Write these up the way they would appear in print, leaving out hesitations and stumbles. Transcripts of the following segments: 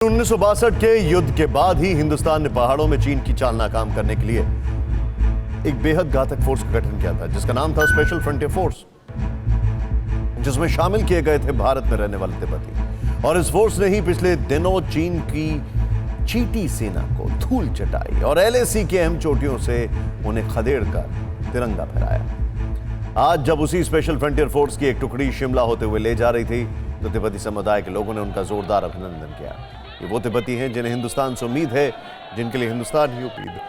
1962 के युद्ध के बाद ही हिंदुस्तान ने पहाड़ों में चीन की चाल नाकाम करने के लिए एक बेहद घातक फोर्स का गठन किया था, जिसका नाम था स्पेशल फ्रंटियर फोर्स, जिसमें शामिल किए गए थे भारत में रहने वाले तिब्बती। और इस फोर्स ने ही पिछले दिनों चीन की चीटी सेना को धूल चटाई और एलएसी की अहम चोटियों से उन्हें खदेड़ कर तिरंगा फहराया। आज जब उसी स्पेशल फ्रंटियर फोर्स की एक टुकड़ी शिमला होते हुए ले जा रही थी, तो तिब्बती समुदाय के लोगों ने उनका जोरदार अभिनंदन किया। ये वो तिब्बती हैं जिन्हें हिंदुस्तान से उम्मीद है, जिनके लिए हिंदुस्तान ही उम्मीद है।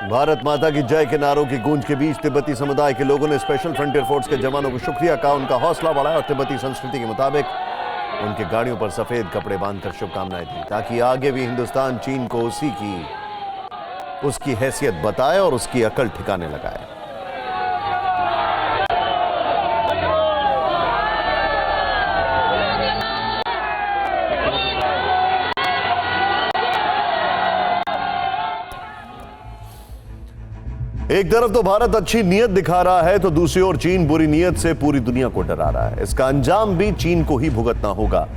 भारत माता की जय के नारों की गूंज के बीच तिब्बती समुदाय के लोगों ने स्पेशल फ्रंटियर फोर्स के जवानों को शुक्रिया कहा, उनका हौसला बढ़ाया और तिब्बती संस्कृति के मुताबिक उनके गाड़ियों पर सफेद कपड़े बांधकर शुभकामनाएं दी, ताकि आगे भी हिंदुस्तान चीन को उसकी हैसियत बताए और उसकी अकल ठिकाने लगाए। एक तरफ तो भारत अच्छी नीयत दिखा रहा है, तो दूसरी ओर चीन बुरी नीयत से पूरी दुनिया को डरा रहा है। इसका अंजाम भी चीन को ही भुगतना होगा।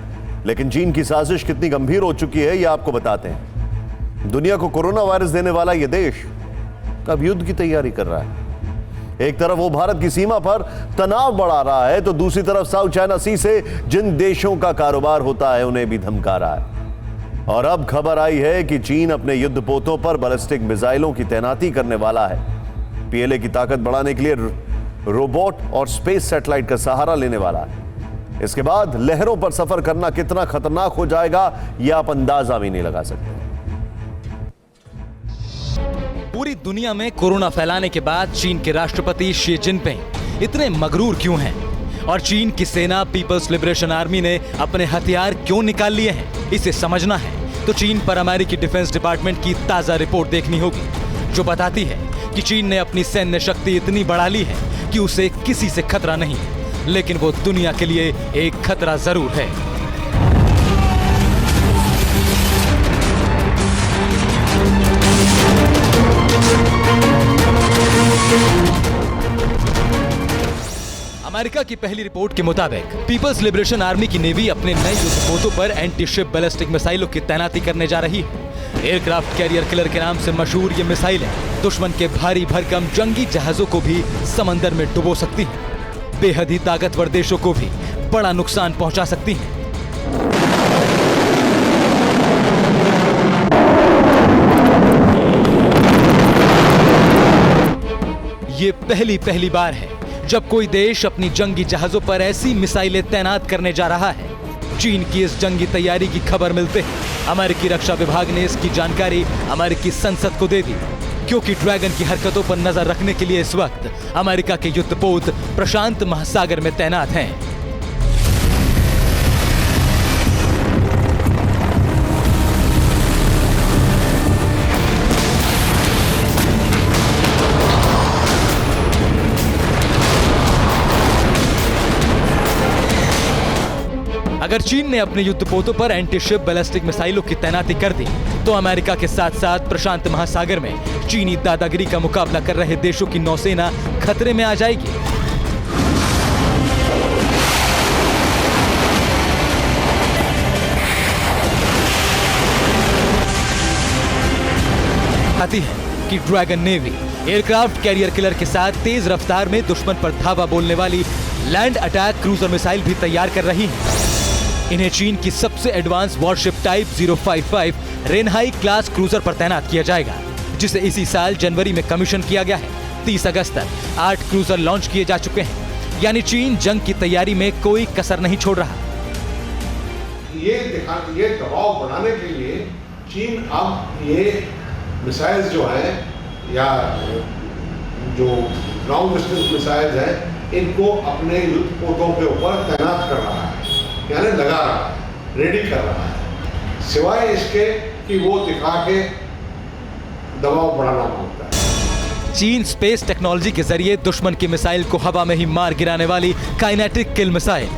लेकिन चीन की साजिश कितनी गंभीर हो चुकी है, यह आपको बताते हैं। दुनिया को कोरोना वायरस देने वाला यह देश कब युद्ध की तैयारी कर रहा है। एक तरफ वो भारत की सीमा पर तनाव बढ़ा रहा है, तो दूसरी तरफ साउथ चाइना सी से जिन देशों का कारोबार होता है उन्हें भी धमका रहा है। और अब खबर आई है कि चीन अपने युद्धपोतों पर बैलिस्टिक मिसाइलों की तैनाती करने वाला है। पीएलए की ताकत बढ़ाने के लिए रोबोट और स्पेस सैटेलाइट का सहारा लेने वाला है। इसके बाद लहरों पर सफर करना कितना खतरनाक हो जाएगा, यह आप अंदाजा भी नहीं लगा सकते। पूरी दुनिया में कोरोना फैलाने के बाद चीन के राष्ट्रपति शी जिनपिंग इतने मगरूर क्यों हैं? और चीन की सेना पीपल्स लिबरेशन आर्मी ने अपने हथियार क्यों निकाल लिए हैं? इसे समझना है तो चीन पर अमेरिकी डिफेंस डिपार्टमेंट की ताजा रिपोर्ट देखनी होगी, जो बताती है कि चीन ने अपनी सैन्य शक्ति इतनी बढ़ा ली है कि उसे किसी से खतरा नहीं, लेकिन वो दुनिया के लिए एक खतरा जरूर है। अमेरिका की पहली रिपोर्ट के मुताबिक पीपल्स लिबरेशन आर्मी की नेवी अपने नए युद्धपोतों पर एंटी शिप बैलिस्टिक मिसाइलों की तैनाती करने जा रही है। एयरक्राफ्ट कैरियर किलर के नाम से मशहूर ये मिसाइलें दुश्मन के भारी भरकम जंगी जहाजों को भी समंदर में डुबो सकती हैं। बेहद ही ताकतवर देशों को भी बड़ा नुकसान पहुंचा सकती हैं। ये पहली बार है जब कोई देश अपनी जंगी जहाजों पर ऐसी मिसाइलें तैनात करने जा रहा है। चीन की इस जंगी तैयारी की खबर मिलते ही अमेरिकी रक्षा विभाग ने इसकी जानकारी अमेरिकी संसद को दे दी, क्योंकि ड्रैगन की हरकतों पर नजर रखने के लिए इस वक्त अमेरिका के युद्धपोत प्रशांत महासागर में तैनात हैं। अगर चीन ने अपने युद्धपोतों पर एंटी शिप बैलिस्टिक मिसाइलों की तैनाती कर दी, तो अमेरिका के साथ साथ प्रशांत महासागर में चीनी दादागिरी का मुकाबला कर रहे देशों की नौसेना खतरे में आ जाएगी। आती है कि dragon navy aircraft carrier killer के साथ तेज रफ्तार में दुश्मन पर धावा बोलने वाली लैंड अटैक क्रूजर मिसाइल भी तैयार कर रही है। इन्हें चीन की सबसे advance warship type 055 Renhai class cruiser पर तैनात किया जाएगा, जिसे इसी साल जनवरी में कमीशन किया गया है। 30 अगस्त तक 8 क्रूजर लॉन्च किए जा चुके हैं, यानी चीन जंग की तैयारी में कोई कसर नहीं छोड़ रहा। ये दबाव बढ़ाने के लिए चीन अब ये मिसाइल्स जो है या जो लॉन्ग डिस्टेंस मिसाइल्स हैं, इनको अपने युद्धपोतों के ऊपर तैनात कर रहा है, यानी लगा रहा है, रेडी कर रहा है, सिवाय इसके कि वो दिखा के दबाव बढ़ाना मांगता है। चीन स्पेस टेक्नोलॉजी के जरिए दुश्मन की मिसाइल को हवा में ही मार गिराने वाली काइनेटिक किल मिसाइल,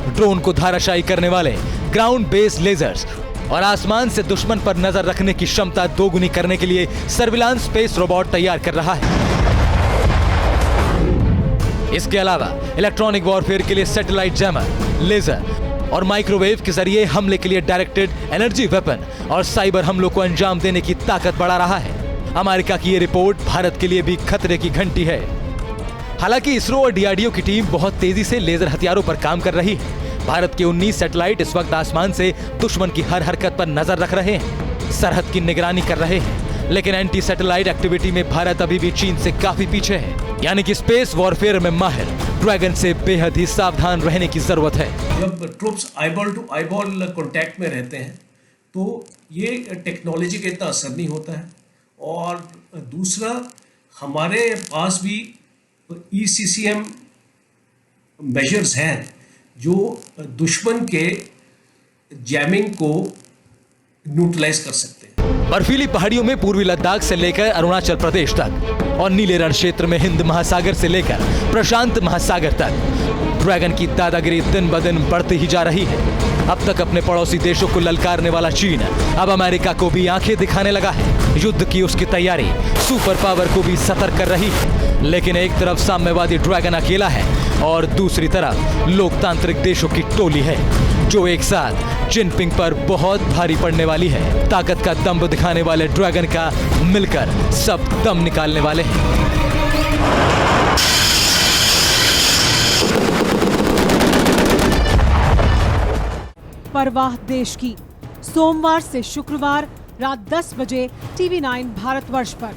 ड्रोन को धाराशायी करने वाले ग्राउंड बेस्ड लेजर्स और आसमान से दुश्मन पर नजर रखने की क्षमता दोगुनी करने के लिए सर्विलांस स्पेस रोबोट तैयार कर रहा है। इसके अलावा इलेक्ट्रॉनिक वॉरफेयर के लिए सैटेलाइट जैमर, लेजर और माइक्रोवेव के जरिए हमले के लिए डायरेक्टेड एनर्जी वेपन और साइबर हमलों को अंजाम देने की ताकत बढ़ा रहा है। अमेरिका की ये रिपोर्ट भारत के लिए भी खतरे की घंटी है। हालांकि इसरो और डीआरडीओ की टीम बहुत तेजी से लेजर हथियारों पर काम कर रही है। भारत के 19 सैटेलाइट इस वक्त आसमान से दुश्मन की हर हरकत पर नजर रख रहे हैं, सरहद की निगरानी कर रहे हैं। लेकिन एंटी सैटेलाइट एक्टिविटी में भारत अभी भी चीन से काफी पीछे है, यानी कि स्पेस वॉरफेयर में माहिर ड्रैगन से बेहद ही सावधान रहने की जरूरत है। जब troops eyeball to eyeball contact में रहते हैं तो ये टेक्नोलॉजी का इतना असर नहीं होता है। और दूसरा, हमारे पास भी ECCM मेजर्स हैं जो दुश्मन के जैमिंग को न्यूट्रलाइज कर सकते हैं। बर्फीली पहाड़ियों में पूर्वी लद्दाख से लेकर अरुणाचल प्रदेश तक और नीले रण क्षेत्र में हिंद महासागर से लेकर प्रशांत महासागर तक ड्रैगन की दादागिरी दिन ब दिन बढ़ती ही जा रही है। अब तक अपने पड़ोसी देशों को ललकारने वाला चीन अब अमेरिका को भी आंखें दिखाने लगा है। युद्ध की उसकी तैयारी सुपर पावर को भी सतर्क कर रही है। लेकिन एक तरफ साम्यवादी ड्रैगन अकेला है और दूसरी तरफ लोकतांत्रिक देशों की टोली है जो एक साथ जिनपिंग पर बहुत भारी पड़ने वाली है। ताकत का दम दिखाने वाले ड्रैगन का मिलकर सब दम निकालने वाले हैं। परवाह देश की, सोमवार से शुक्रवार रात 10 बजे TV9 भारतवर्ष पर।